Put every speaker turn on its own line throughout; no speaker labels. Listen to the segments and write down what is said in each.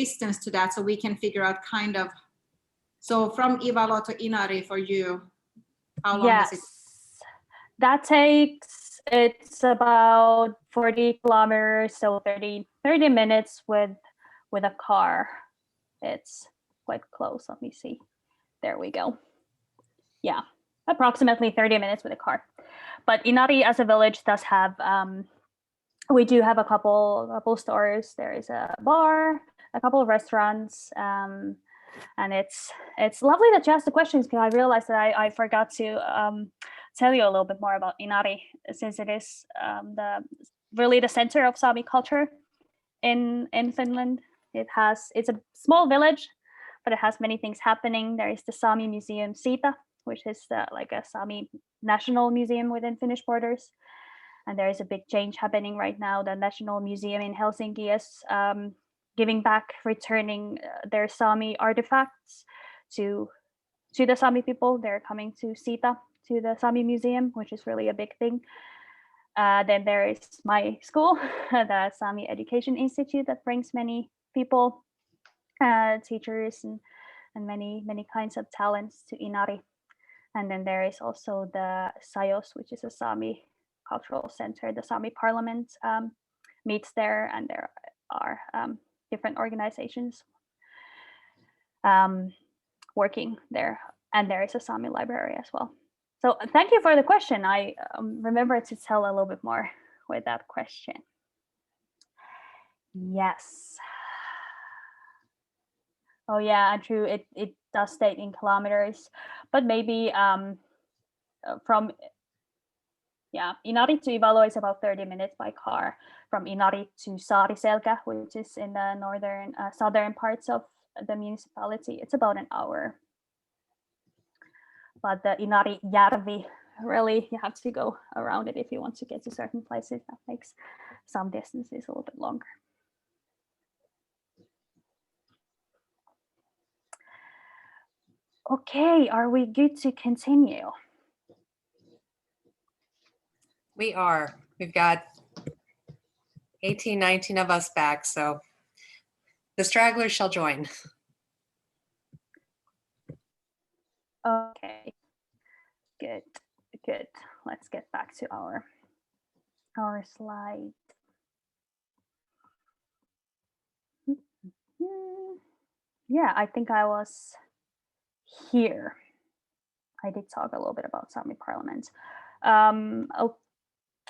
distance to that, so we can figure out kind of, so from Ivalo to Inari for you, how long does it?
That takes, it's about 40 kilometers, so 30 minutes with a car. It's quite close. Let me see. There we go. Yeah, approximately 30 minutes with a car. But Inari as a village does have, we do have a couple stores. There is a bar, a couple of restaurants, and it's lovely that you asked the questions, because I realized that I forgot to tell you a little bit more about Inari, since it is really the center of Sami culture in Finland. It's a small village, but it has many things happening. There is the Sami Museum Sita, which is like a Sami National Museum within Finnish borders. And there is a big change happening right now. The National Museum in Helsinki is giving back, returning their Sami artifacts to the Sami people. They're coming to Sita, to the Sami Museum, which is really a big thing. Then there is my school, the Sámi Education Institute, that brings many people, teachers and many kinds of talents to Inari. And then there is also the Sajos, which is a Sami cultural center. The Sami Parliament meets there, and there are different organizations working there. And there is a Sami library as well. So thank you for the question. I remember to tell a little bit more with that question. Yes. Oh yeah, true. It does state in kilometers, but maybe from Inari to Ivalo is about 30 minutes by car. From Inari to Saariselkä, which is in the northern, southern parts of the municipality, it's about an hour. But the Inari Järvi, really, you have to go around it if you want to get to certain places. That makes some distances a little bit longer. Okay, are we good to continue?
We are. We've got 18, 19 of us back, so the stragglers shall join.
Okay, good. Let's get back to our slide. Yeah, I think I was here. I did talk a little bit about Sami Parliament.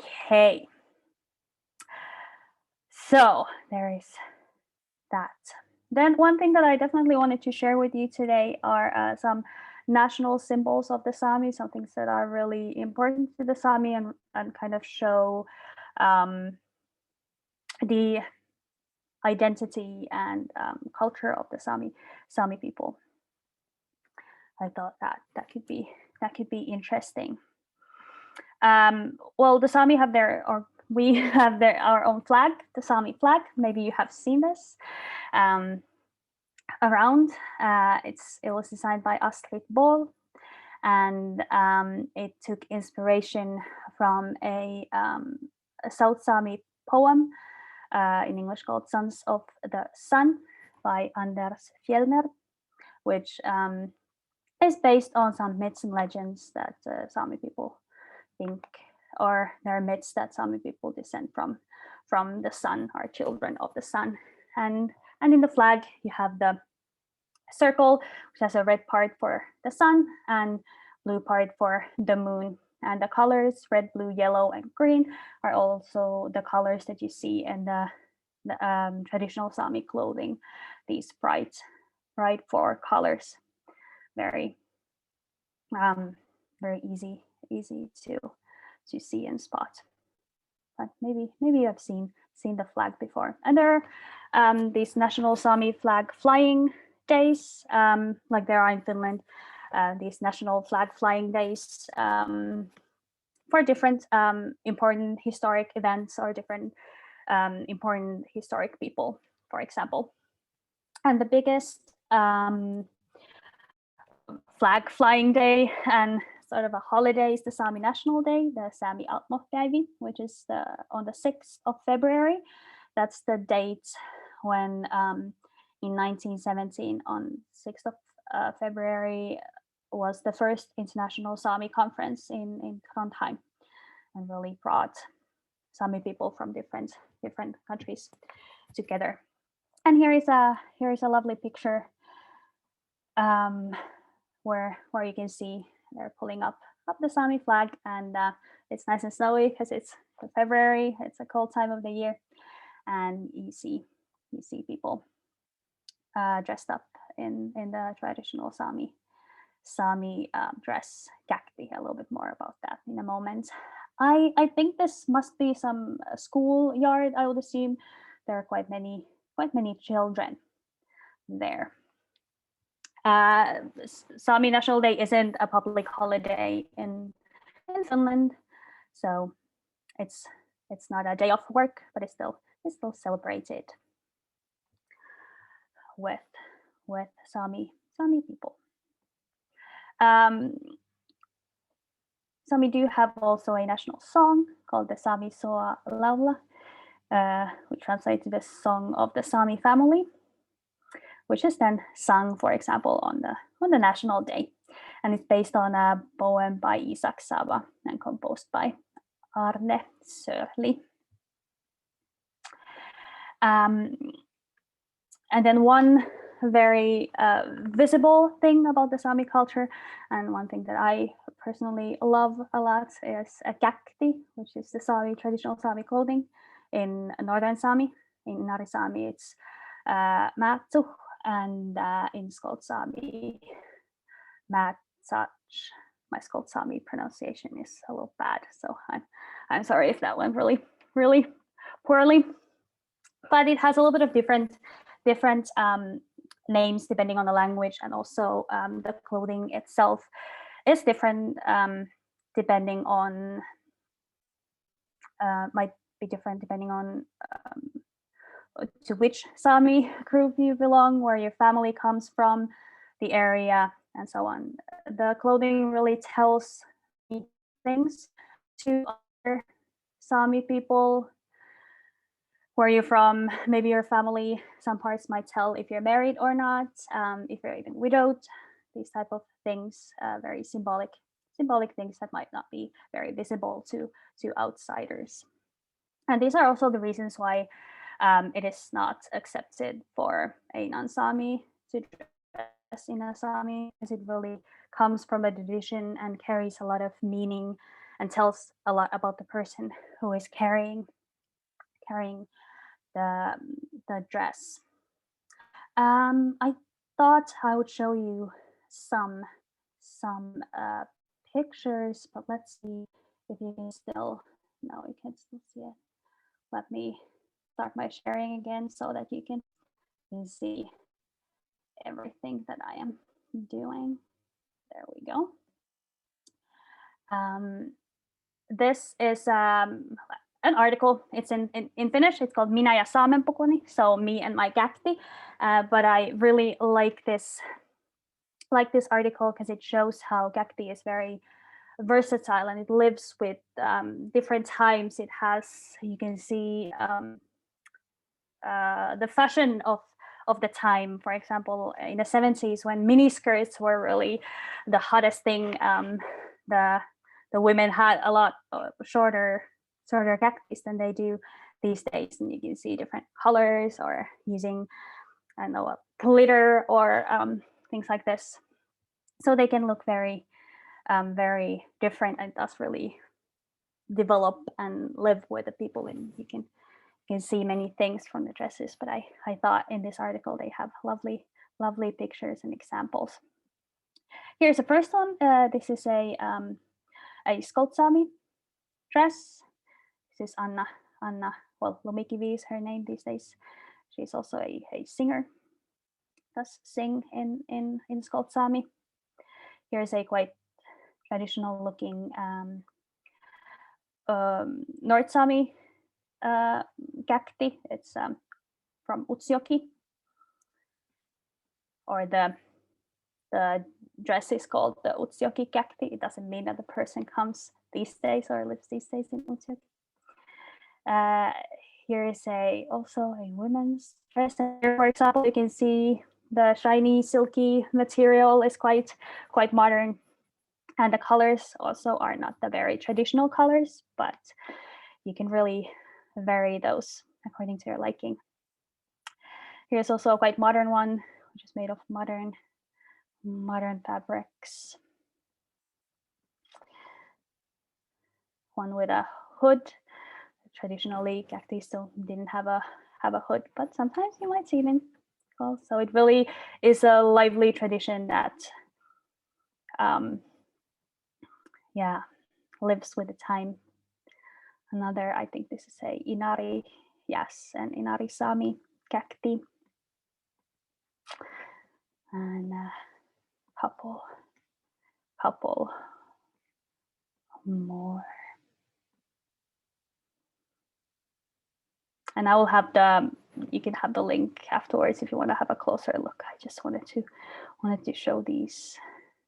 Okay. So there is that. Then one thing that I definitely wanted to share with you today are some national symbols of the Sami, some things that are really important to the Sami and kind of show the identity and culture of the Sami people. I thought that could be interesting. Well, the Sami have we have our own flag, the Sami flag. Maybe you have seen this around. It was designed by Astrid Boll, and it took inspiration from a South Sami poem in English called "Sons of the Sun" by Anders Fjellner, which is based on some myths and legends that Sami people think, or there are myths that Sami people descend from the sun, are children of the sun. And in the flag you have the circle, which has a red part for the sun and blue part for the moon. And the colors red, blue, yellow, and green are also the colors that you see in the traditional Sami clothing. These bright 4 colors, very easy to see and spot. But maybe you have seen the flag before. And there are these national Sami flag flying days, like there are in Finland. These national flag flying days for different important historic events or different important historic people, for example. And the biggest flag flying day and sort of a holiday is the Sami National Day, the Sami Alpmohpäivi, which is on the 6th of February. That's the date when in 1917 on 6th of February was the first international Sami conference in Trondheim, and really brought Sami people from different countries together. And here is a lovely picture where you can see they're pulling up the Sami flag, and it's nice and snowy because it's February. It's a cold time of the year, and you see people dressed up in the traditional Sami dress. Käkti, a little bit more about that in a moment. I think this must be some schoolyard. I would assume there are quite many children there. Sami National Day isn't a public holiday in Finland, so it's not a day off work, but it's still celebrated with Sami people. Sami do have also a national song called the Sami Soa Laula, which translates to the song of the Sami family, which is then sung, for example, on the national day, and it's based on a poem by Isak Sava and composed by Arne Sörli. And then one very visible thing about the Sami culture, and one thing that I personally love a lot, is a käkti, which is the traditional Sami clothing in Northern Sámi. In Inari Sámi, it's määtsu, and in Skolt Sámi, määtsach. My Skolt Sámi pronunciation is a little bad, so I'm sorry if that went really poorly. But it has a little bit of different names depending on the language, and also the clothing itself is different depending on might be different depending on to which Sami group you belong, where your family comes from, the area, and so on. The clothing really tells things to other Sami people. Where you're from, maybe your family, some parts might tell if you're married or not, if you're even widowed, these type of things, very symbolic things that might not be very visible to outsiders. And these are also the reasons why it is not accepted for a non-Sami to dress in a Sami, because it really comes from a tradition and carries a lot of meaning and tells a lot about the person who is carrying the dress. I thought I would show you some pictures, but let's see if you can still, no, you can still see it. Let me start my sharing again so that you can see everything that I am doing. There we go. This is an article. It's in Finnish. It's called Minä ja saamenpukuni, so me and my käkti. But I really like this article because it shows how käkti is very versatile, and it lives with different times. It has, you can see the fashion of the time. For example, in the 70s, when miniskirts were really the hottest thing, the women had a lot shorter käktis than they do these days, and you can see different colors or using, I don't know, glitter or things like this, so they can look very different, and thus really develop and live with the people. And you can see many things from the dresses, but I thought in this article they have lovely pictures and examples. Here's the first one. This is a Skolt Sámi dress. This is Anna. Well, Lumikivi is her name these days. She's also a singer. Does sing in Skolt Sámi. Here's a quite traditional looking North Sámi käkti. It's from Utsjoki, or the dress is called the Utsjoki käkti. It doesn't mean that the person comes these days or lives these days in Utsjoki. here is also a women's dress. Here, for example, you can see the shiny silky material is quite modern, and the colors also are not the very traditional colors, but you can really vary those according to your liking. Here's also a quite modern one, which is made of modern fabrics. One with a hood. Traditionally, cacti still didn't have a hood, but sometimes you might see them. So it really is a lively tradition that, yeah, lives with the time. Another, I think this is a Inari, yes, an Inari Sámi cacti, and a couple more. And I will have you can have the link afterwards if you want to have a closer look. I just wanted to show these.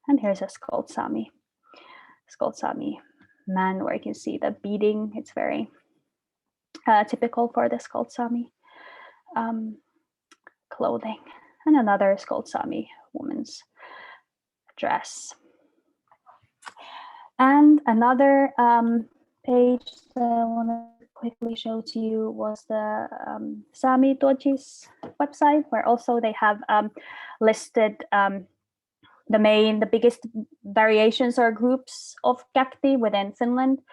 And here's a Skulled Sámi man, where you can see the beading. It's very typical for the Skulled Sámi clothing. And another Skulled Sámi woman's dress. And another page that I want to quickly show to you was the Sámi duodji's website, where also they have listed the biggest variations or groups of cacti within Finland.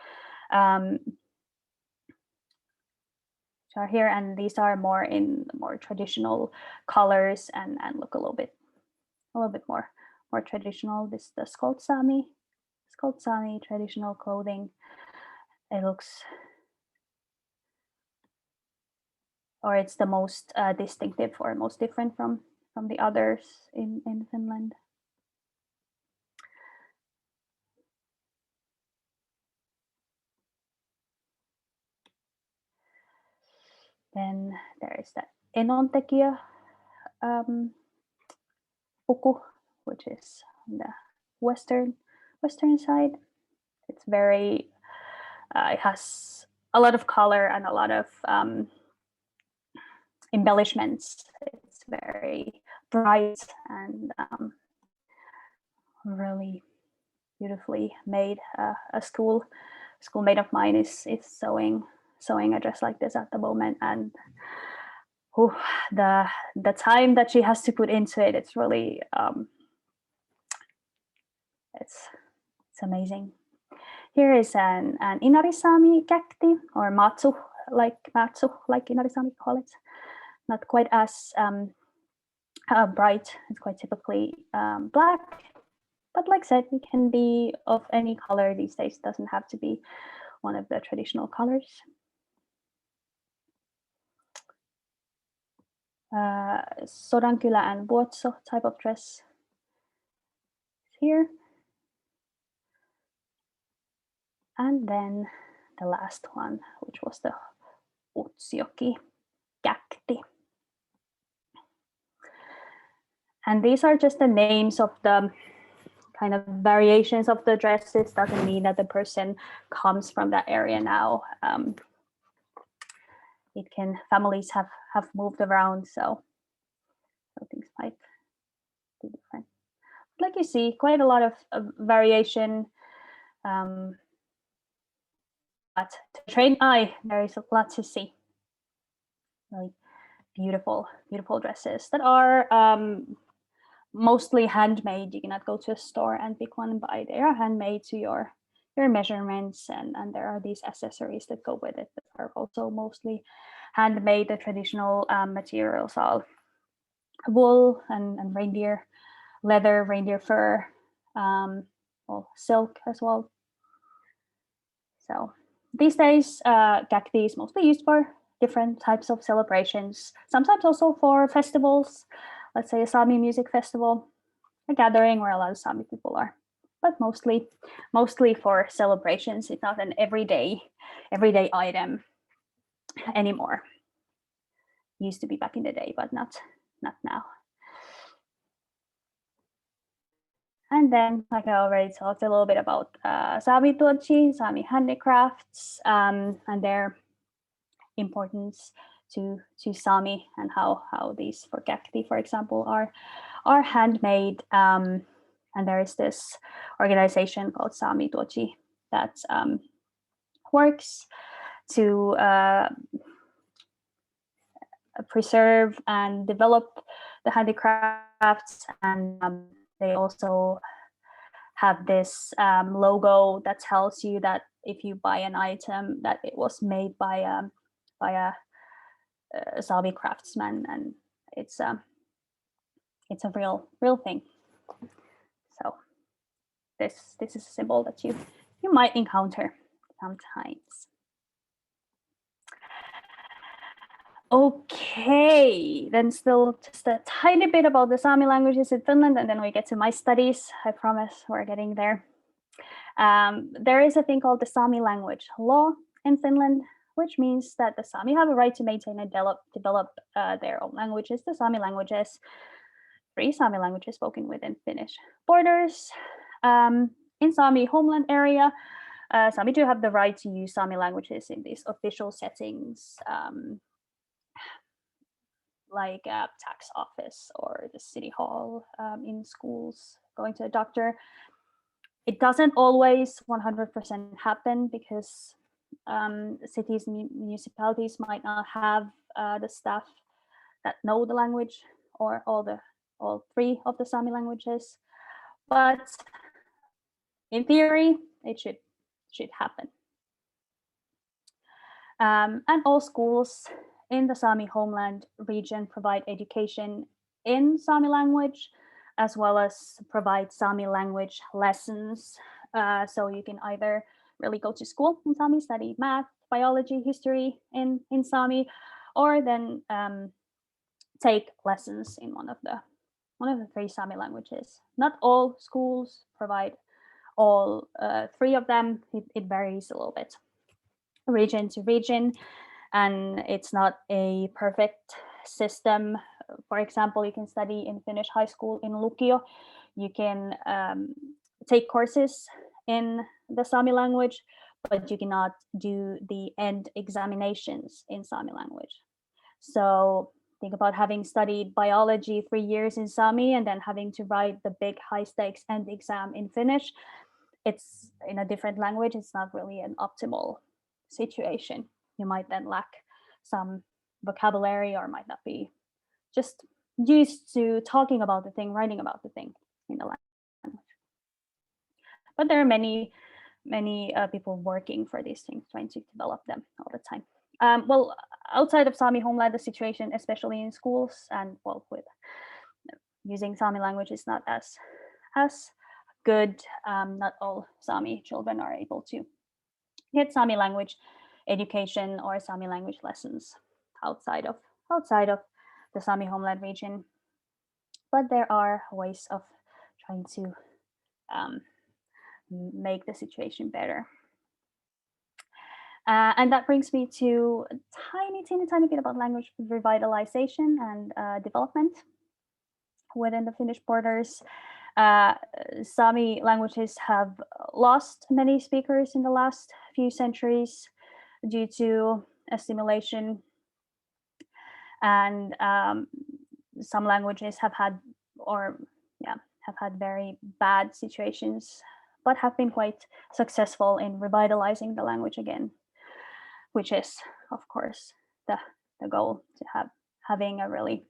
Which are here, and these are more in more traditional colors and look a little bit more traditional. This is the Skulled Sámi traditional clothing. It looks, or it's the most distinctive or most different from the others in Finland. Then there is the Enontekiö puku, which is on the western side. It's very, it has a lot of color and a lot of embellishments. It's very bright and really beautifully made. A schoolmate of mine is sewing a dress like this at the moment, and the time that she has to put into it, it's really it's amazing. Here is an Inari Sámi cacti, or matsu, like Inari Sámi call it. Not quite as bright. It's quite typically black, but like I said, it can be of any color these days. It doesn't have to be one of the traditional colors. Sodankylä and Utsjoki type of dress here. And then the last one, which was the Utsjoki cacti. And these are just the names of the kind of variations of the dresses. Doesn't mean that the person comes from that area now. Families have moved around, so things might be different. Like you see, quite a lot of variation. But to the trained eye, there is a lot to see. Really beautiful dresses that are mostly handmade. You cannot go to a store and pick one and buy. They are handmade to your measurements, and there are these accessories that go with it that are also mostly handmade. The traditional materials are wool and reindeer leather, reindeer fur, silk as well. So these days, cacti is mostly used for different types of celebrations, sometimes also for festivals. Let's say a Sámi music festival, a gathering where a lot of Sámi people are, but mostly for celebrations. It's not an everyday item anymore. Used to be back in the day, but not now. And then, like I already talked a little bit about Sámi duodji, Sami Handicrafts, and their importance to Sami and how these forgakti, for example, are handmade. And there is this organization called Sami Duodji that works to preserve and develop the handicrafts, and they also have this logo that tells you that if you buy an item that it was made by a Sámi craftsman, and it's a real thing. So this is a symbol that you might encounter sometimes. Okay, then still just a tiny bit about the Sámi languages in Finland, and then we get to my studies. I promise we're getting there. There is a thing called the Sámi language law in Finland, which means that the Sámi have a right to maintain and develop their own languages, the Sámi languages, 3 Sámi languages spoken within Finnish borders. In Sámi homeland area, Sámi do have the right to use Sámi languages in these official settings, like a tax office or the city hall, in schools, going to a doctor. It doesn't always 100% happen because cities and municipalities might not have the staff that know the language or all 3 of the Sámi languages, but in theory it should happen. And all schools in the Sámi homeland region provide education in Sámi language, as well as provide Sámi language lessons. So you can either really go to school in Sámi, study math, biology, history in Sámi, or then take lessons in one of the 3 Sámi languages. Not all schools provide all 3 of them. It varies a little bit, region to region, and it's not a perfect system. For example, you can study in Finnish high school in Lukio. You can take courses in the Sámi language, but you cannot do the end examinations in Sámi language. So think about having studied biology 3 years in Sámi and then having to write the big high stakes end exam in Finnish. It's in a different language. It's not really an optimal situation. You might then lack some vocabulary or might not be just used to talking about the thing, writing about the thing in the language. But there are many people working for these things, trying to develop them all the time. Well, outside of Sámi homeland, the situation, especially in schools and well, with using Sámi language is not as good. Not all Sámi children are able to get Sámi language education or Sámi language lessons outside of the Sámi homeland region. But there are ways of trying to make the situation better. And that brings me to a tiny bit about language revitalization and development within the Finnish borders. Sámi languages have lost many speakers in the last few centuries due to assimilation, and some languages have had very bad situations, but have been quite successful in revitalizing the language again, which is, of course, the goal, to having a really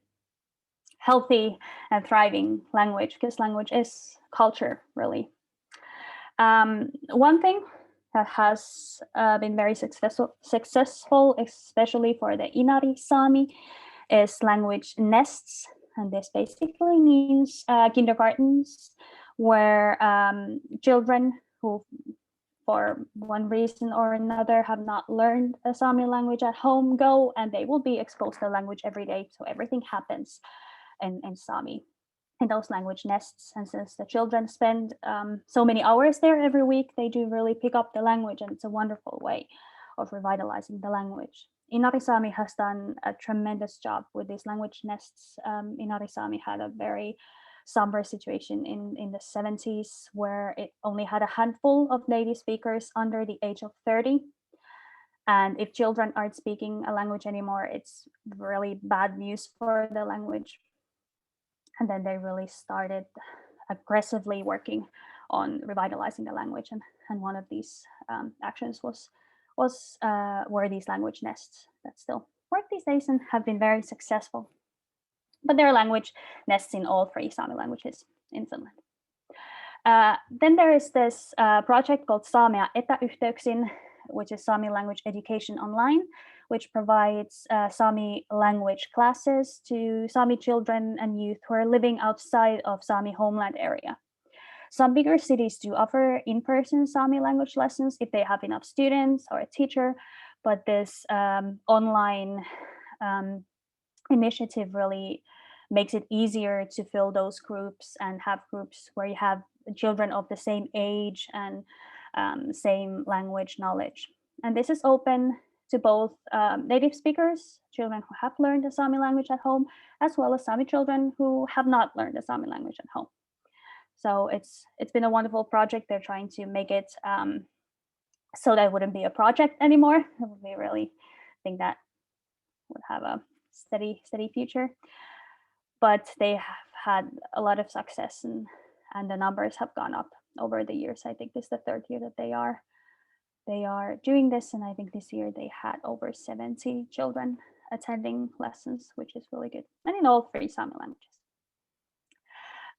healthy and thriving language, because language is culture, really. One thing that has been very successful, especially for the Inari Sámi, is language nests. And this basically means kindergartens where children who, for one reason or another, have not learned a Sámi language at home go, and they will be exposed to the language every day. So everything happens in Sámi in those language nests. And since the children spend so many hours there every week, they do really pick up the language, and it's a wonderful way of revitalizing the language. Inari Sámi has done a tremendous job with these language nests. Inari Sámi had a very somber situation in the 70s where it only had a handful of native speakers under the age of 30. And if children aren't speaking a language anymore, it's really bad news for the language. And then they really started aggressively working on revitalizing the language. And one of these actions were these language nests that still work these days and have been very successful. But there are language nests in all 3 Sámi languages in Finland. Then there is this project called Sámi Education, which is Sámi language education online, which provides Sámi language classes to Sámi children and youth who are living outside of Sámi homeland area. Some bigger cities do offer in-person Sámi language lessons if they have enough students or a teacher, but this online initiative really makes it easier to fill those groups and have groups where you have children of the same age and same language knowledge. And this is open to both native speakers, children who have learned the Sámi language at home, as well as Sámi children who have not learned the Sámi language at home. So it's been a wonderful project. They're trying to make it so that it wouldn't be a project anymore. We really think that would have a steady future. But they have had a lot of success and the numbers have gone up over the years. I think this is the 3rd year that they are doing this, and I think this year they had over 70 children attending lessons, which is really good, and in all 3 Sámi languages.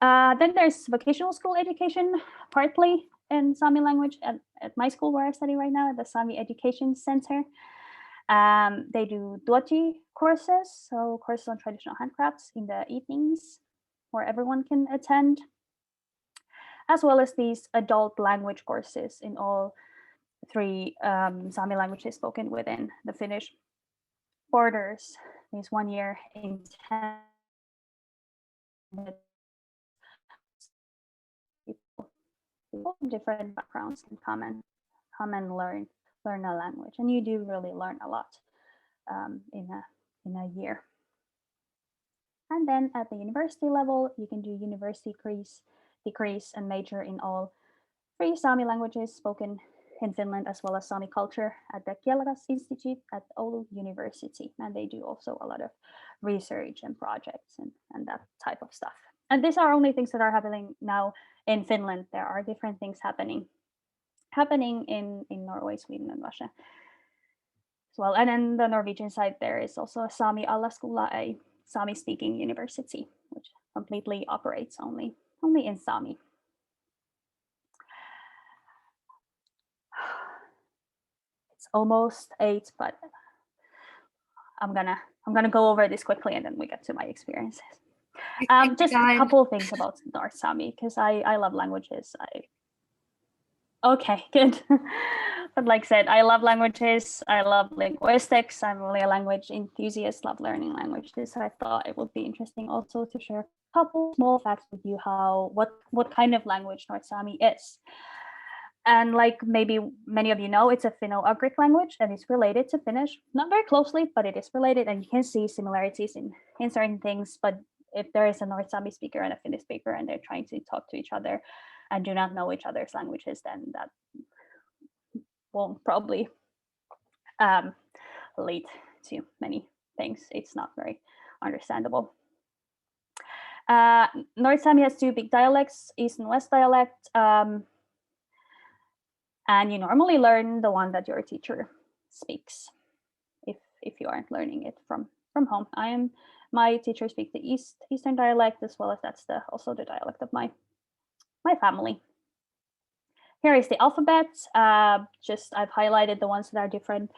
Then there's vocational school education, partly in Sámi language at my school where I study right now, at the Sámi Education Center. They do duodji courses, so courses on traditional handcrafts in the evenings where everyone can attend, as well as these adult language courses in all 3 Sámi languages spoken within the Finnish borders. These 1 year intended people from different backgrounds can come and learn a language, and you do really learn a lot in a year. And then at the university level, you can do university degrees and major in all 3 Sámi languages spoken in Finland, as well as Sámi culture at the Kielikas Institute at Oulu University. And they do also a lot of research and projects and that type of stuff. And these are only things that are happening now in Finland. There are different things happening in Norway, Sweden, and Russia as well. And then the Norwegian side, there is also a Sámi Alaskola, a Sámi-speaking university, which completely operates only in Sámi. It's almost 8, but I'm gonna go over this quickly, and then we get to my experiences. Just a couple of things about North Sámi, because I love languages. Okay, good. But like I said, I love languages. I love linguistics. I'm really a language enthusiast, love learning languages. So I thought it would be interesting also to share a couple small facts with you what kind of language North Sámi is. And like maybe many of you know, it's a Finno-Ugric language and it's related to Finnish, not very closely, but it is related, and you can see similarities in certain things. But if there is a North Sámi speaker and a Finnish speaker and they're trying to talk to each other and do not know each other's languages, then that won't probably lead to many things. It's not very understandable. North Sámi has 2 big dialects, East and West dialect, and you normally learn the one that your teacher speaks if you aren't learning it from home. My teacher speaks the Eastern dialect, as well as that's also the dialect of my family. Here is the alphabet. I've highlighted the ones that are different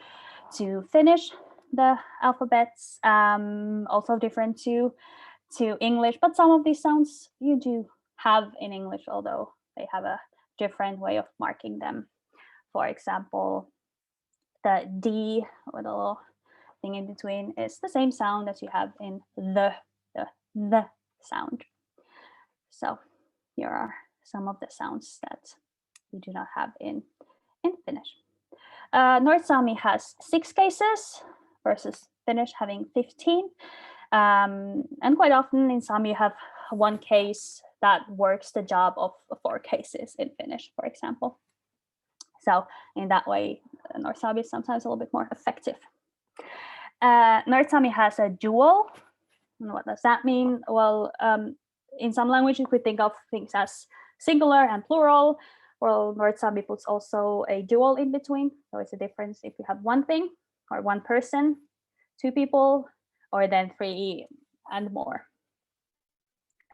to Finnish, the alphabets, also different to English, but some of these sounds you do have in English, although they have a different way of marking them. For example, the D with a little thing in between is the same sound as you have in the sound. So here are some of the sounds that we do not have in Finnish. North Sámi has 6 cases versus Finnish having 15. And quite often in Sámi you have 1 case that works the job of 4 cases in Finnish, for example. So in that way, North Sámi is sometimes a little bit more effective. North Sámi has a dual. And what does that mean? Well, in some languages, we think of things as singular and plural. Well, North Sámi puts also a dual in between. So it's a difference if you have one thing or one person, two people, or then three and more.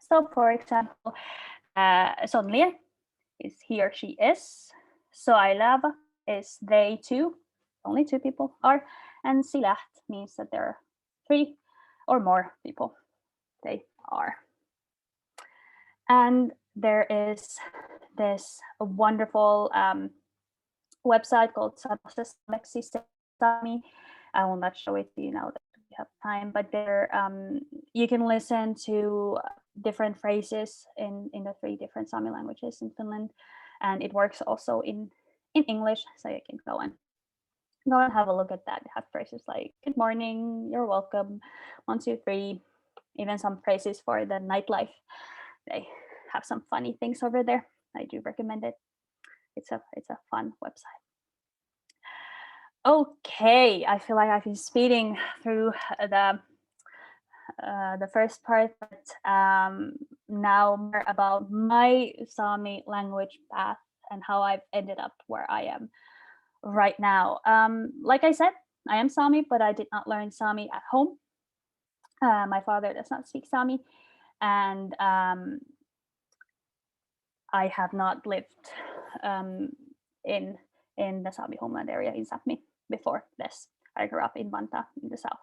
So for example, Sonlie is he or she is. Soilava is they two, only two people are. And Silaht means that there are three or more people, they are. And there is this wonderful website called Sámi. I will not show it to you now that we have time, but there you can listen to different phrases in the 3 different Sámi languages in Finland, and it works also in English, so you can go and have a look at that. They have phrases like "Good morning," "You're welcome," 1, 2, 3, even some phrases for the nightlife. They have some funny things over there. I do recommend it. It's a fun website. Okay, I feel like I've been speeding through the first part, but now more about my Sámi language path and how I've ended up where I am right now. Like I said, I am Sámi, but I did not learn Sámi at home. My father does not speak Sámi, and I have not lived in the Sámi homeland area in Sápmi before this. I grew up in Vantaa in the south.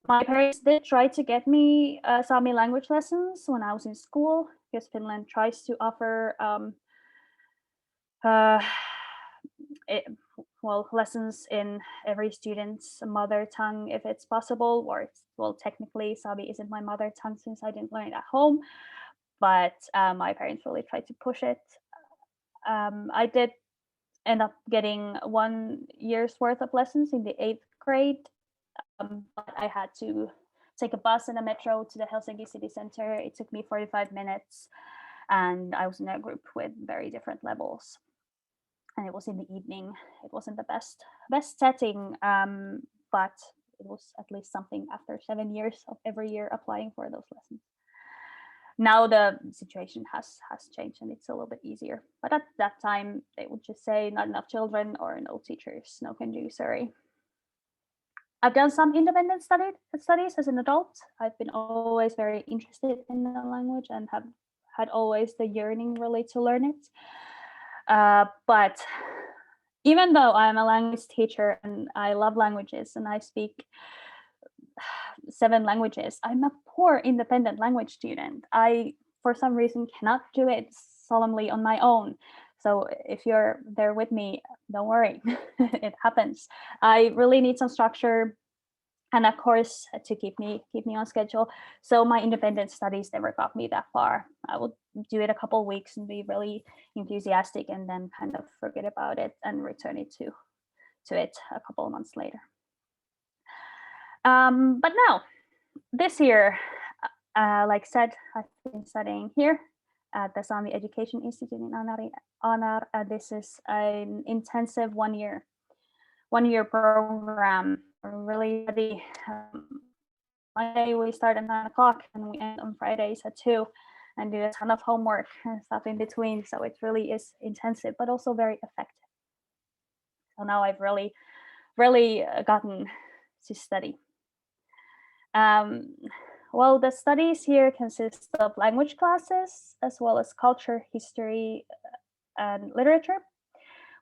My parents did try to get me Sámi language lessons when I was in school, because Finland tries to offer lessons in every student's mother tongue if it's possible, or well, technically Sámi isn't my mother tongue since I didn't learn it at home, but my parents really tried to push it. I did end up getting 1 year's worth of lessons in the 8th grade, but I had to take a bus and a metro to the Helsinki city center. It took me 45 minutes, and I was in a group with very different levels. And it was in the evening. It wasn't the best setting, but it was at least something after 7 years of every year applying for those lessons. Now the situation has changed and it's a little bit easier. But at that time, they would just say not enough children or no teachers, no can do, sorry. I've done some independent studies as an adult. I've been always very interested in the language and have had always the yearning really to learn it. But even though I'm a language teacher and I love languages and I speak 7 languages, I'm a poor independent language student. I, for some reason, cannot do it solemnly on my own. So if you're there with me, don't worry, it happens. I really need some structure and a course to keep me on schedule. So my independent studies never got me that far. I would do it a couple of weeks and be really enthusiastic and then kind of forget about it and return it to it a couple of months later. But now, this year, like I said, I've been studying here at the Sámi Education Institute in Anár. This is an intensive 1 year program. Really study. Monday we start at 9 o'clock and we end on Fridays at 2, and do a ton of homework and stuff in between. So it really is intensive, but also very effective. So now I've really gotten to study. Well, the studies here consist of language classes as well as culture, history, and literature.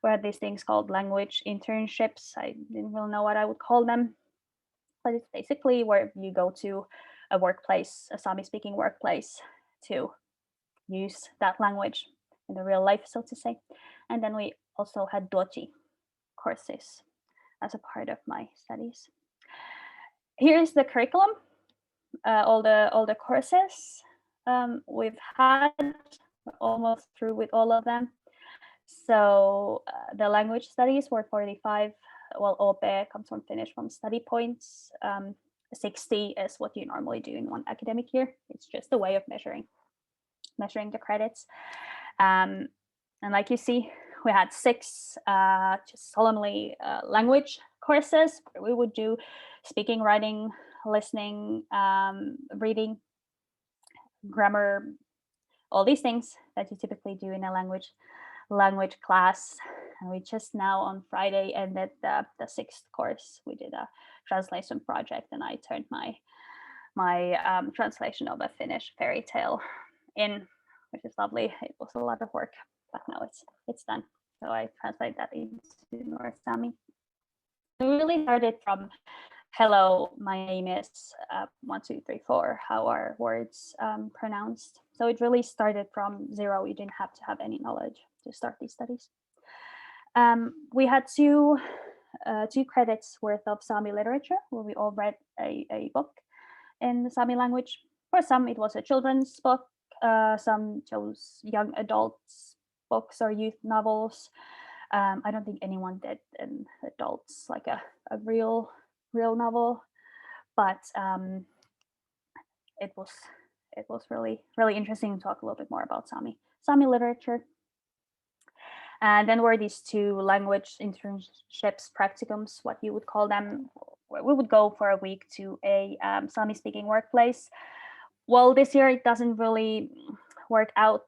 We had these things called language internships. I didn't really know what I would call them, but it's basically where you go to a workplace, a Sami-speaking workplace, to use that language in the real life, so to say. And then we also had duodji courses as a part of my studies. Here's the curriculum, all the courses we've had. We're almost through with all of them. So the language studies were 45. Well, OP comes from Finnish from study points. 60 is what you normally do in one academic year. It's just a way of measuring the credits. And like you see we had 6 just solemnly language courses. We would do speaking, writing, listening, reading, grammar, all these things that you typically do in a language class. And we just now on Friday ended the 6th course. We did a translation project, and I turned my translation of a Finnish fairy tale in, which is lovely. It was a lot of work, but now it's done. So I translate that into North Sámi. We really started from hello, my name is 1, 2, 3, 4. How are words pronounced? So it really started from 0. You didn't have to have any knowledge to start these studies. We had 2 credits worth of Sami literature, where we all read a book in the Sami language. For some, it was a children's book. Some chose young adults books or youth novels. I don't think anyone did in adults like a real novel, but it was really interesting to talk a little bit more about Sami literature. And then were these 2 language internships, practicums, what you would call them. We would go for a week to a Sami speaking workplace. Well, this year it doesn't really work out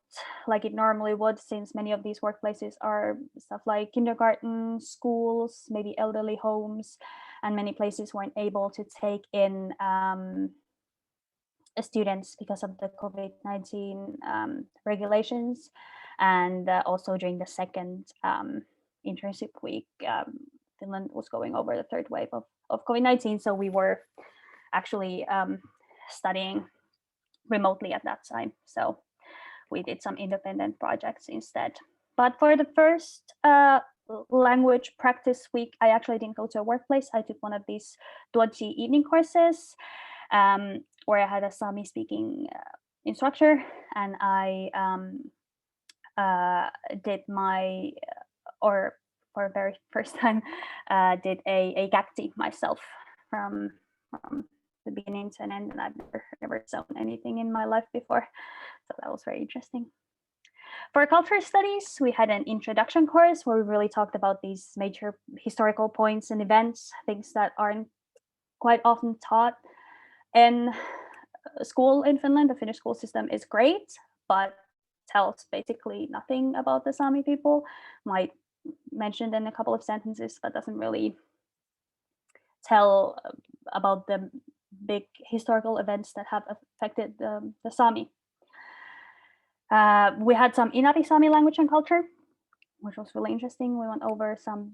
like it normally would, since many of these workplaces are stuff like kindergarten, schools, maybe elderly homes, and many places weren't able to take in students because of the COVID-19 regulations. And also during the 2nd internship week, Finland was going over the 3rd wave of COVID-19. So we were actually studying remotely at that time. So we did some independent projects instead. But for the first language practice week, I actually didn't go to a workplace. I took one of these duodji evening courses where I had a Sami speaking instructor, and I did my, or for the very first time, did a gakti myself from the beginning to an end, and I've never sewn anything in my life before, so that was very interesting. For culture studies, we had an introduction course where we really talked about these major historical points and events, things that aren't quite often taught in school in Finland. The Finnish school system is great, but tells basically nothing about the Sami people. Might mention in a couple of sentences, but doesn't really tell about the big historical events that have affected the Sami. We had some Inari Sami language and culture, which was really interesting. We went over some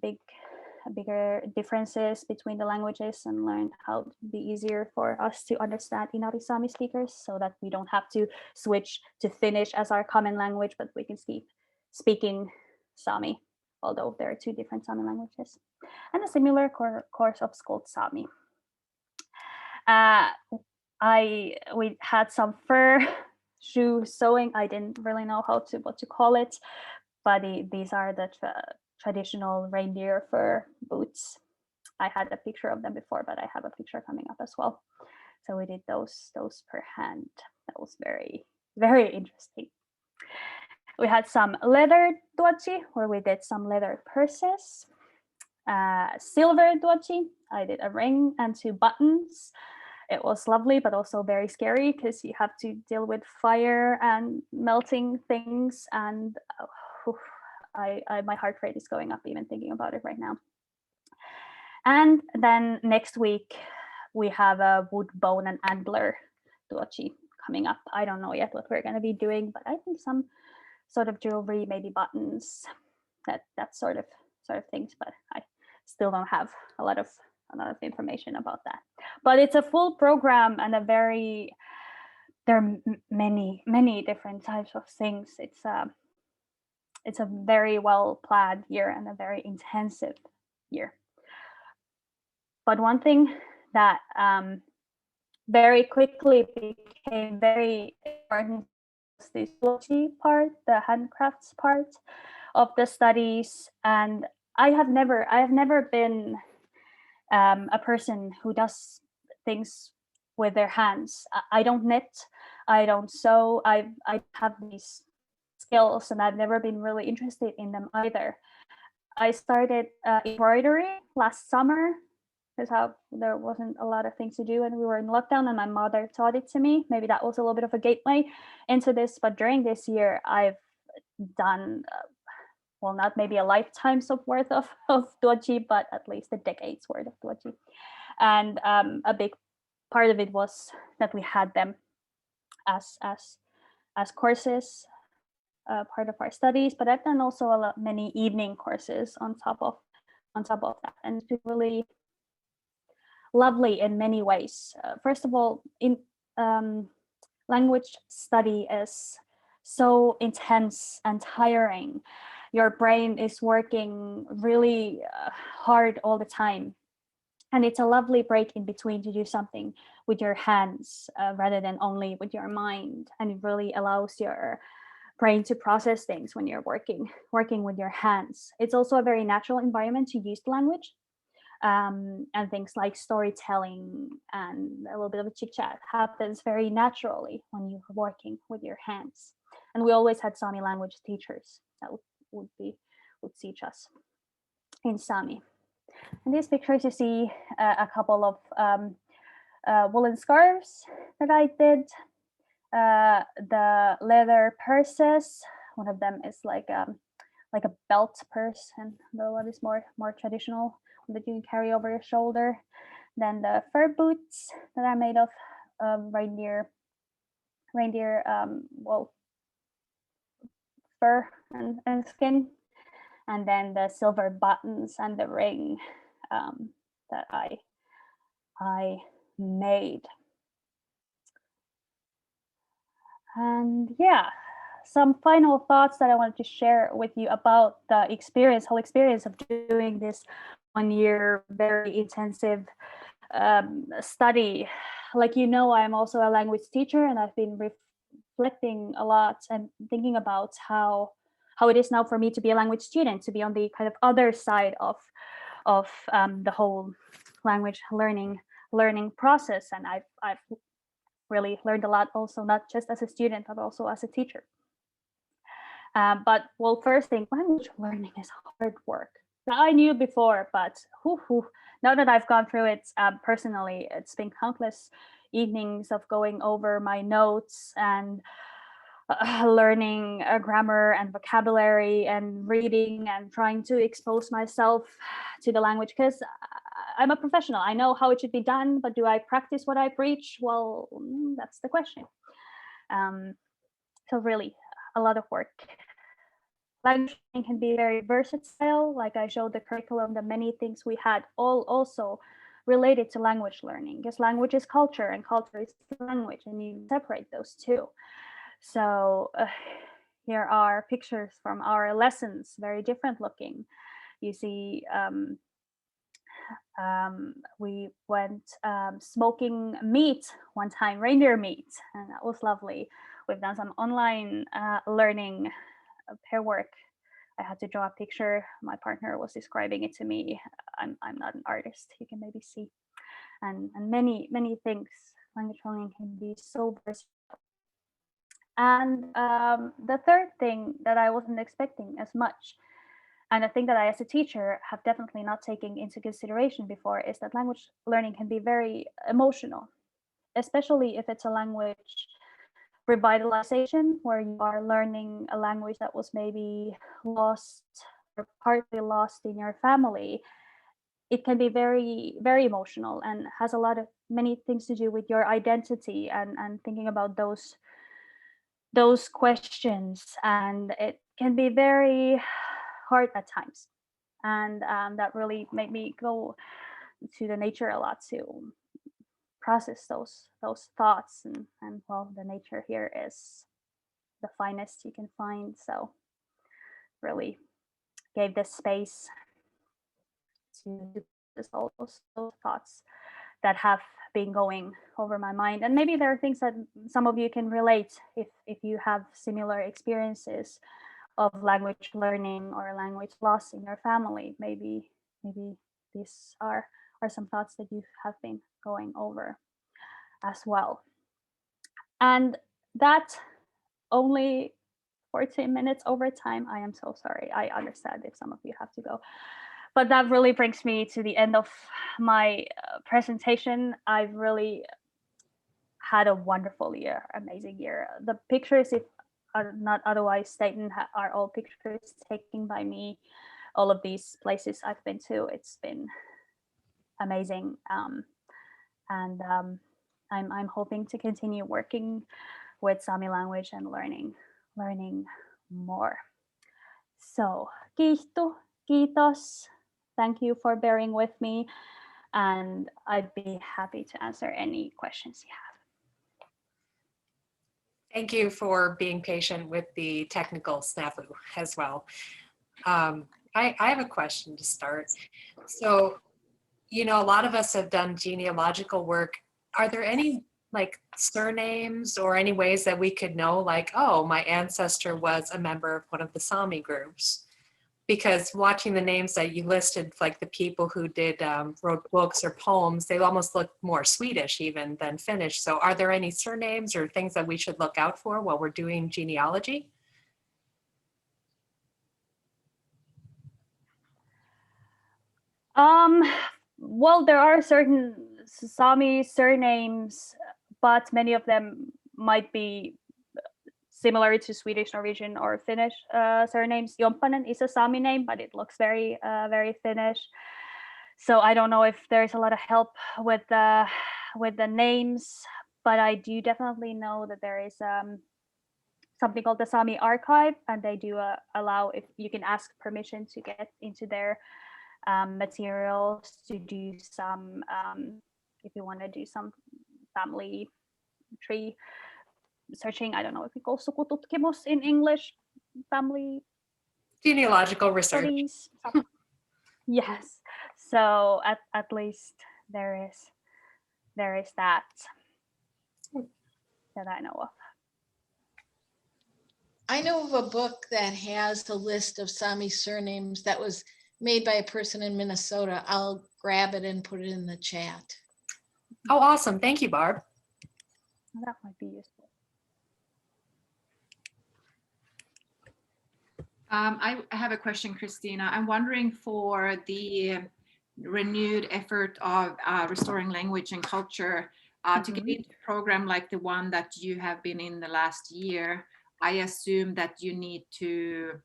bigger differences between the languages and learned how to be easier for us to understand Inari Sami speakers, so that we don't have to switch to Finnish as our common language, but we can keep speaking Sami, although there are 2 different Sami languages. And a similar course of called Sámi. We had some fur shoe sewing. I didn't really know what to call it, but these are the traditional reindeer fur boots. I had a picture of them before, but I have a picture coming up as well. So we did those per hand. That was very, very interesting. We had some leather duodji, where we did some leather purses. Silver duodji, I did a ring and 2 buttons. It was lovely, but also very scary because you have to deal with fire and melting things. And my heart rate is going up even thinking about it right now. And then next week, we have a wood, bone, and antler duodji coming up. I don't know yet what we're going to be doing, but I think some sort of jewelry, maybe buttons, that sort of things. But I still don't have a lot of information about that. But it's a full program, and there are many different types of things. It's a very well planned year and a very intensive year. But one thing that very quickly became very important was the duodji part, the handcrafts part of the studies. And I have never been a person who does things with their hands. I don't knit, I don't sew. I have these skills, and I've never been really interested in them either. I started embroidery last summer because there wasn't a lot of things to do and we were in lockdown, and my mother taught it to me. Maybe that was a little bit of a gateway into this, but during this year I've done well, not maybe a lifetime's of worth of duodji, but at least a decade's worth of duodji. And a big part of it was that we had them as courses, part of our studies. But I've done also many evening courses on top of that, and it's been really lovely in many ways. First of all, in language study is so intense and tiring. Your brain is working really hard all the time. And it's a lovely break in between to do something with your hands rather than only with your mind. And it really allows your brain to process things when you're working with your hands. It's also a very natural environment to use the language. And things like storytelling and a little bit of a chit chat happens very naturally when you're working with your hands. And we always had Sami language teachers that would teach us in Sami. In these pictures, you see a couple of woolen scarves that I did. The leather purses. One of them is like a belt purse, and the one is more traditional, that you can carry over your shoulder. Then the fur boots that are made of reindeer fur and skin. And then the silver buttons and the ring that I made. And yeah, some final thoughts that I wanted to share with you about the whole experience of doing this 1 year very intensive study. Like, I'm also a language teacher, and I've been reflecting a lot and thinking about how it is now for me to be a language student, to be on the kind of other side of the whole language learning process. And I've really learned a lot also, not just as a student, but also as a teacher. But first thing, language learning is hard work. Now, I knew before, but now that I've gone through it personally, it's been countless evenings of going over my notes and learning grammar and vocabulary and reading and trying to expose myself to the language, because I'm a professional. I know how it should be done, but do I practice what I preach? Well, that's the question. So really a lot of work. Language can be very versatile. Like I showed the curriculum, the many things we had all also related to language learning, because language is culture and culture is language, and you separate those two. So here are pictures from our lessons, very different looking. You see, we went smoking meat one time, reindeer meat, and that was lovely. We've done some online learning pair work. I had to draw a picture. My partner was describing it to me. I'm not an artist, you can maybe see. And many things. Language learning can be so versatile. And the third thing that I wasn't expecting as much, and I think that I as a teacher have definitely not taken into consideration before, is that language learning can be very emotional, especially if it's a language revitalization, where you are learning a language that was maybe lost or partly lost in your family. It can be very, very emotional and has many things to do with your identity and thinking about those questions, and it can be very hard at times. And that really made me go to the nature a lot to process those thoughts, and the nature here is the finest you can find, so really gave this space to all those thoughts that have been going over my mind. And maybe there are things that some of you can relate if you have similar experiences of language learning or language loss in your family. Maybe these are some thoughts that you have been going over as well. And that only 14 minutes over time. I am so sorry. I understand if some of you have to go. But that really brings me to the end of my presentation. I've really had a wonderful year, amazing year. The pictures, if are not otherwise stated, are all pictures taken by me. All of these places I've been to, it's been amazing. I'm hoping to continue working with Sami language and learning more. So, kiitos. Thank you for bearing with me, and I'd be happy to answer any questions you have.
Thank you for being patient with the technical snafu as well. I have a question to start. So, you know, a lot of us have done genealogical work. Are there any like surnames or any ways that we could know, like, oh, my ancestor was a member of one of the Sámi groups? Because watching the names that you listed, like the people who did wrote books or poems, they almost look more Swedish even than Finnish. So are there any surnames or things that we should look out for while we're doing genealogy?
Well, there are certain Sami surnames, but many of them might be similar to Swedish, Norwegian, or Finnish surnames. Jomppanen is a Sami name, but it looks very, very Finnish. So I don't know if there's a lot of help with the names, but I do definitely know that there is something called the Sami Archive, and they do allow, if you can ask permission to get into their materials to do some, if you want to do some family tree searching. I don't know if we call sukututkimus in English, family
Genealogical research.
studies. Yes. So at least there is that I know of.
I know of a book that has a list of Sami surnames that was made by a person in Minnesota. I'll grab it and put it in the chat.
Oh, awesome. Thank you, Barb.
That might be useful.
I have a question, Kristiina. I'm wondering, for the renewed effort of restoring language and culture, to get into a program like the one that you have been in the last year, I assume that you need to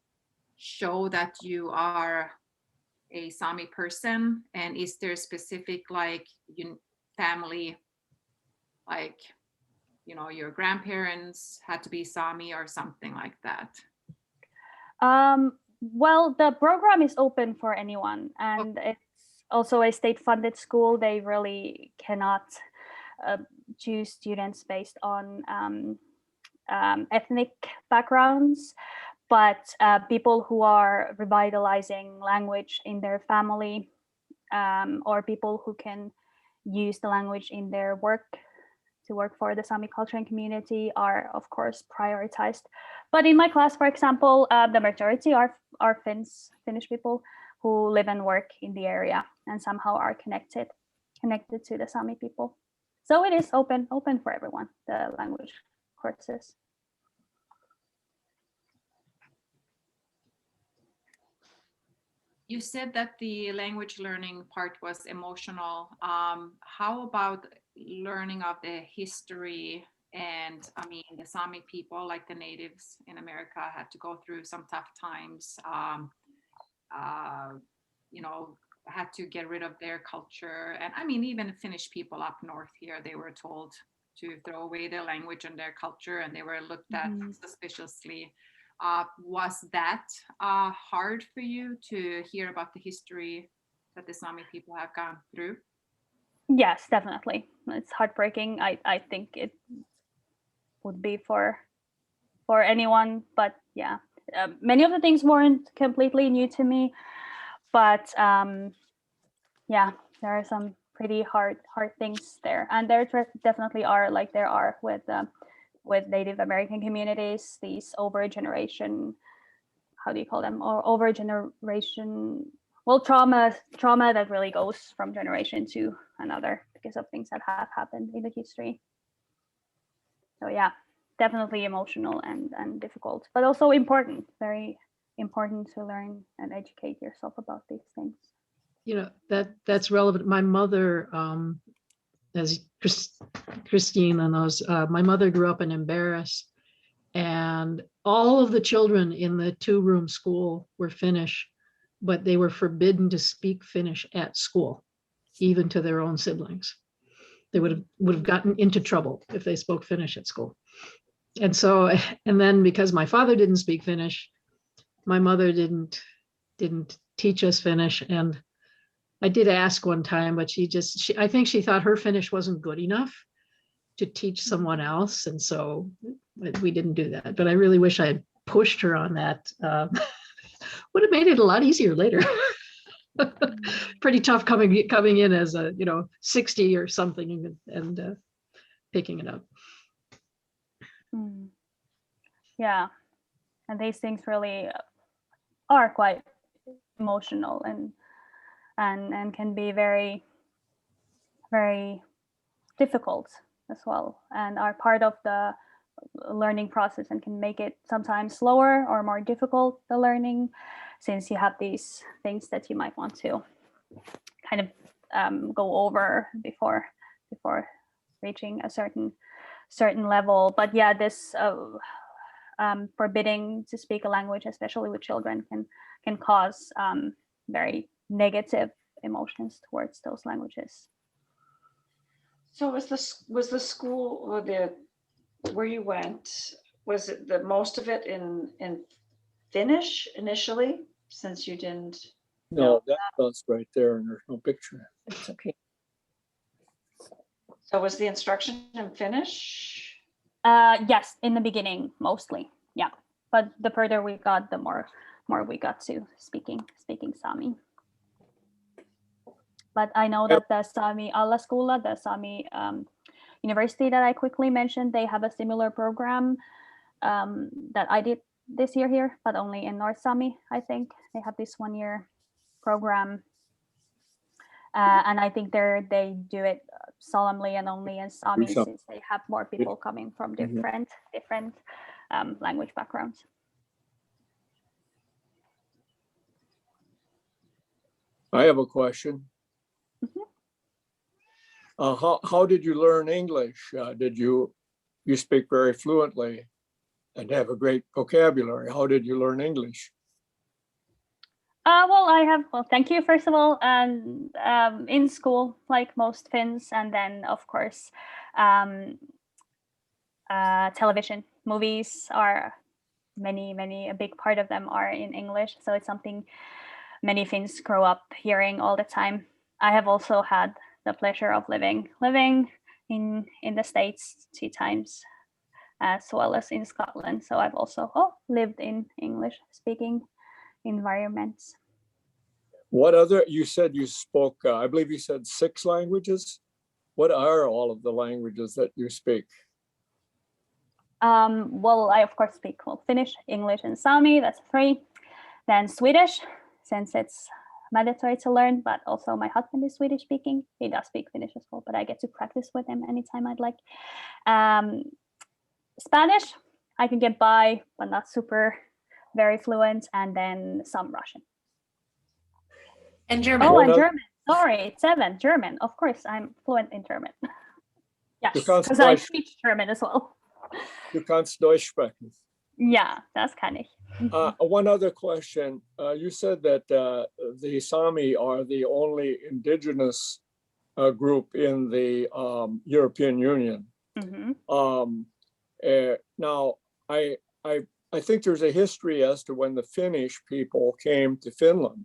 show that you are a Sami person. And is there specific, like, family, like, you know, your grandparents had to be Sami or something like that?
Well, the program is open for anyone, and it's also a state-funded school. They really cannot choose students based on ethnic backgrounds, but people who are revitalizing language in their family, or people who can use the language in their work to work for the Sami culture and community are, of course, prioritized. But in my class, for example, the majority are Finnish people who live and work in the area and somehow are connected to the Sami people. So it is open for everyone, the language courses.
You said that the language learning part was emotional. How about learning of the history? And I mean, the Sami people, like the natives in America, had to go through some tough times, you know, had to get rid of their culture. And I mean, even Finnish people up north here, they were told to throw away their language and their culture, and they were looked at suspiciously. Was that hard for you to hear about the history that the Sami people have gone through?
Yes, definitely. It's heartbreaking. I think it would be for anyone, but yeah, many of the things weren't completely new to me, but yeah, there are some pretty hard things there, and there definitely are, like there are with Native American communities, these over generation, how do you call them, or over generation, well, trauma that really goes from generation to another because of things that have happened in the history. So yeah, definitely emotional and difficult, but also important, very important to learn and educate yourself about these things.
You know, that's relevant. My mother, as Kristiina knows, my mother grew up in Embarrass, and all of the children in the 2-room school were Finnish, but they were forbidden to speak Finnish at school, even to their own siblings. They would have gotten into trouble if they spoke Finnish at school. And so, and then because my father didn't speak Finnish, my mother didn't teach us Finnish. And I did ask one time, but I think she thought her Finnish wasn't good enough to teach someone else. And so we didn't do that. But I really wish I had pushed her on that. Would have made it a lot easier later. Pretty tough coming in as a 60 or something and picking it up.
Yeah, and these things really are quite emotional and can be very, very difficult as well, and are part of the learning process and can make it sometimes slower or more difficult, the learning, since you have these things that you might want to kind of go over before reaching a certain level. But yeah, this forbidding to speak a language, especially with children, can cause very negative emotions towards those languages.
So was the school or where you went, was it the most of it in Finnish initially, since you didn't?
No, that's right there, and there's no picture.
It's okay. So was the instruction in Finnish?
Yes, in the beginning, mostly, yeah. But the further we got, the more we got to speaking Sami. But I know that the Sami Alaskola, the Sami University that I quickly mentioned, they have a similar program that I did this year here, but only in North Sámi, I think. They have this 1-year program. And I think they do it solemnly and only in Sami, since they have more people coming from different language backgrounds.
I have a question. How did you learn English? Did you speak very fluently and have a great vocabulary? How did you learn English?
Well, thank you, first of all, and in school, like most Finns, and then of course, television, movies are a big part of them are in English. So it's something many Finns grow up hearing all the time. I have also had the pleasure of living in the States 2 times, as well as in Scotland. So I've also lived in English speaking environments.
What other, you said you spoke, I believe you said 6 languages. What are all of the languages that you speak?
Well, I of course speak Finnish, English, and Sami, that's 3. Then Swedish, since it's mandatory to learn, but also my husband is Swedish speaking. He does speak Finnish as well, but I get to practice with him anytime I'd like. Spanish, I can get by, but not very fluent, and then some Russian.
And German.
Oh, and German. Sorry, 7, German. Of course, I'm fluent in German. Yes, because I speak German as well.
Du kannst Deutsch sprechen.
Yeah, das kann ich.
One other question. You said that the Sami are the only indigenous group in the European Union. Now, I think there's a history as to when the Finnish people came to Finland.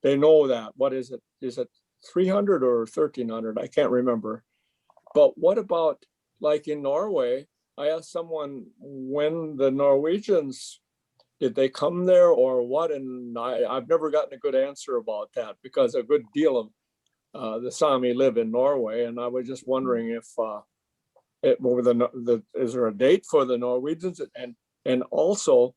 They know that. What is it? Is it 300 or 1300? I can't remember. But what about, like in Norway, I asked someone when the Norwegians, did they come there or what? And I've never gotten a good answer about that, because a good deal of the Sami live in Norway. And I was just wondering if is there a date for the Norwegians? And also,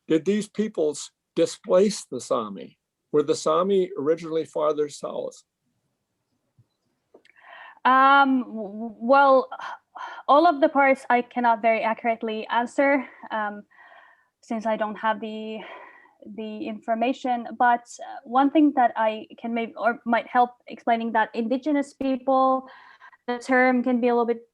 did these peoples displace the Sami? Were the Sami originally farther south?
Well, all of the parts I cannot very accurately answer, since I don't have the information. But one thing that I can maybe or might help explaining that indigenous people, the term can be a little bit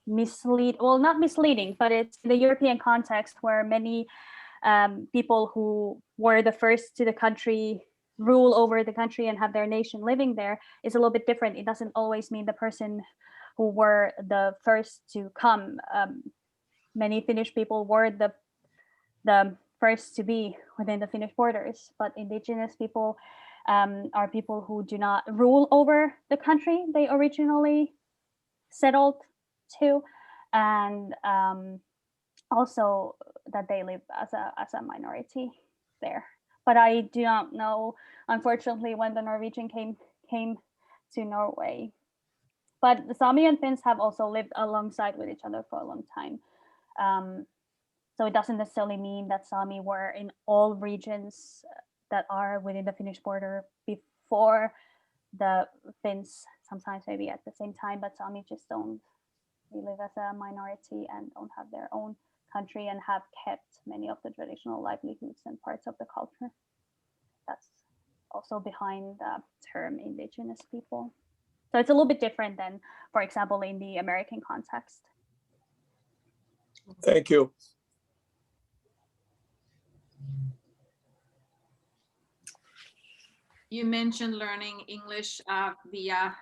not misleading, but it's the European context where many people who were the first to the country rule over the country and have their nation living there is a little bit different. It doesn't always mean the person who were the first to come. Many Finnish people were the first to be within the Finnish borders, but indigenous people are people who do not rule over the country they originally settled to, and also that they live as a minority there. But I do not know, unfortunately, when the Norwegian came to Norway. But the Sami and Finns have also lived alongside with each other for a long time. So it doesn't necessarily mean that Sami were in all regions that are within the Finnish border before the Finns, sometimes maybe at the same time, but Sami just don't. They live as a minority and don't have their own country and have kept many of the traditional livelihoods and parts of the culture. That's also behind the term indigenous people. So it's a little bit different than, for example, in the American context.
Thank you.
You mentioned learning English via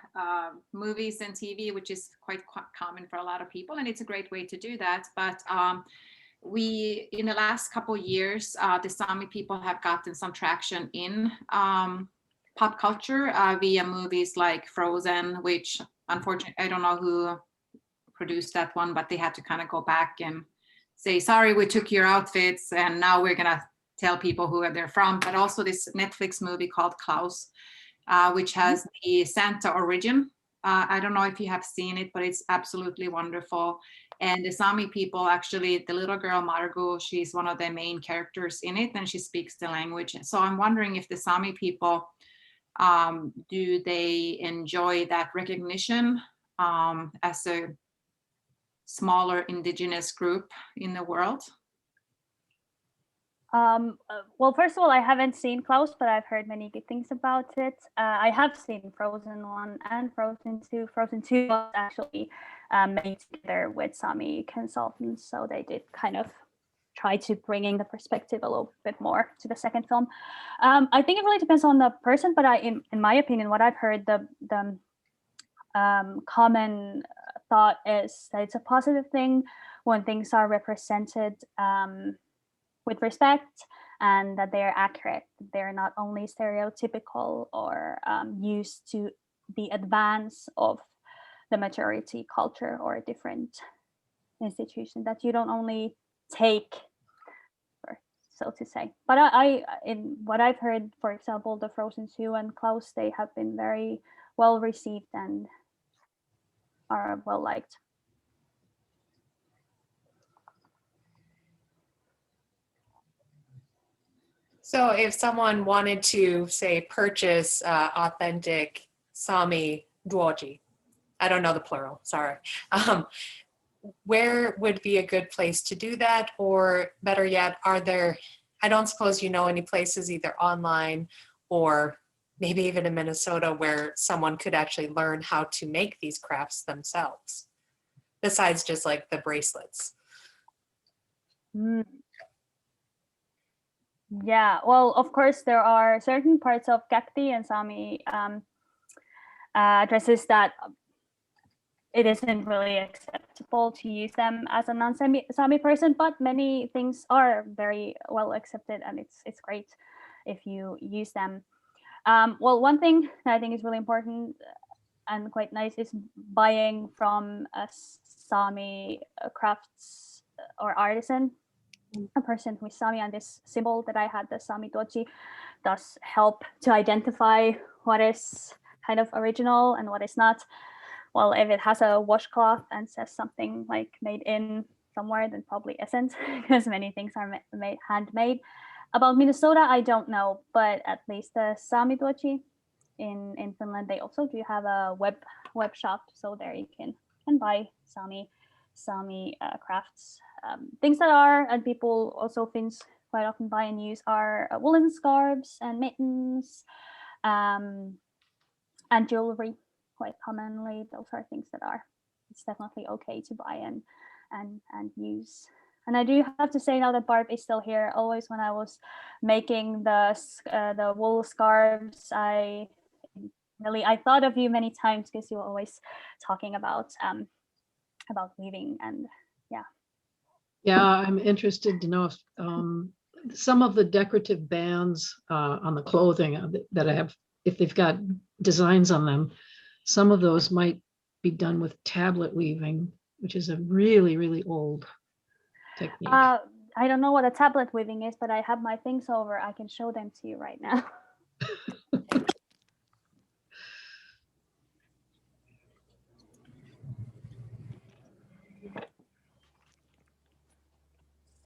movies and TV, which is quite common for a lot of people, and it's a great way to do that. But we, in the last couple of years, the Sami people have gotten some traction in pop culture via movies like Frozen, which unfortunately, I don't know who produced that one, but they had to kind of go back and say, sorry, we took your outfits and now we're gonna tell people who they're from. But also this Netflix movie called Klaus, which has the Santa origin. I don't know if you have seen it, but it's absolutely wonderful. And the Sami people, actually, the little girl Margot, she's one of the main characters in it, and she speaks the language. So I'm wondering if the Sami people, do they enjoy that recognition as a smaller indigenous group in the world?
Well, first of all, I haven't seen Klaus, but I've heard many good things about it. I have seen Frozen 1 and Frozen 2. Frozen 2 was actually made together with Sami consultants, so they did kind of try to bring in the perspective a little bit more to the second film. I think it really depends on the person, but in my opinion, what I've heard, the common thought is that it's a positive thing when things are represented with respect, and that they're accurate. They're not only stereotypical or used to the advance of the majority culture or a different institution, that you don't only take, so to say. But I in what I've heard, for example, the Frozen 2 and Klaus, they have been very well received and are well liked.
So if someone wanted to, say, purchase authentic Sami duodji, I don't know the plural, sorry. Where would be a good place to do that? Or better yet, are there, I don't suppose you know any places either online or maybe even in Minnesota where someone could actually learn how to make these crafts themselves, besides just like the bracelets?
Yeah, well, of course, there are certain parts of Kakti and Sami dresses that it isn't really acceptable to use them as a non-Sami person, but many things are very well accepted, and it's great if you use them. Well, one thing that I think is really important and quite nice is buying from a Sami crafts or artisan, a person who is Sami, and this symbol that I had, the Sami duodji, does help to identify what is kind of original and what is not. Well, if it has a washcloth and says something like made in somewhere, then probably isn't, because many things are handmade. About Minnesota, I don't know, but at least the Sami duodji in Finland, they also do have a web shop, so there you can buy Sami crafts. Things that are, and people also Finns quite often buy and use, are woolen scarves and mittens, and jewelry. Quite commonly, those are things that are, it's definitely okay to buy and use. And I do have to say, now that Barb is still here, always when I was making the wool scarves, I thought of you many times, because you were always talking about weaving. And
Yeah, I'm interested to know if some of the decorative bands on the clothing that I have, if they've got designs on them, some of those might be done with tablet weaving, which is a really, really old technique.
I don't know what a tablet weaving is, but I have my things over. I can show them to you right now.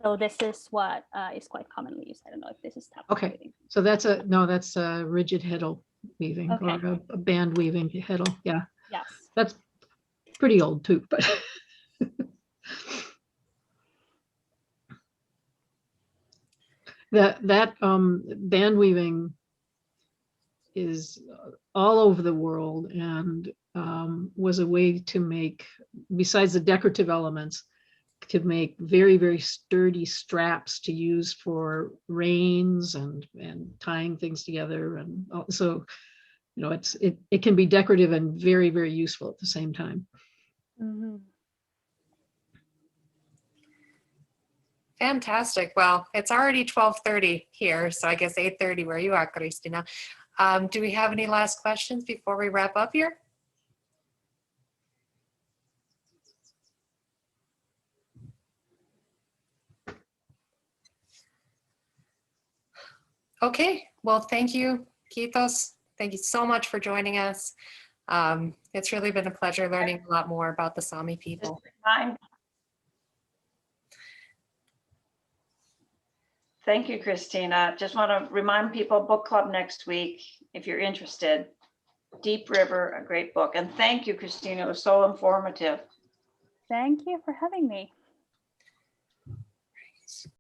So this is what is quite commonly used. I don't know if this is tablet
Okay,
weaving.
so that's a rigid Hiddle weaving,
Okay.
or a band weaving Hiddle. Yeah,
Yes.
that's pretty old too, but that band weaving is all over the world, and was a way to make, besides the decorative elements, to make very, very sturdy straps to use for reins and tying things together. And so, it can be decorative and very, very useful at the same time.
Mm-hmm.
Fantastic. Well, it's already 12:30 here, so I guess 8:30 where you are, Kristiina. Do we have any last questions before we wrap up here? Okay, well, thank you, Kiitos. Thank you so much for joining us. It's really been a pleasure learning a lot more about the Sami people.
Thank you, Kristiina. Just want to remind people, book club next week, if you're interested. Deep River, a great book. And thank you, Kristiina. It was so informative.
Thank you for having me.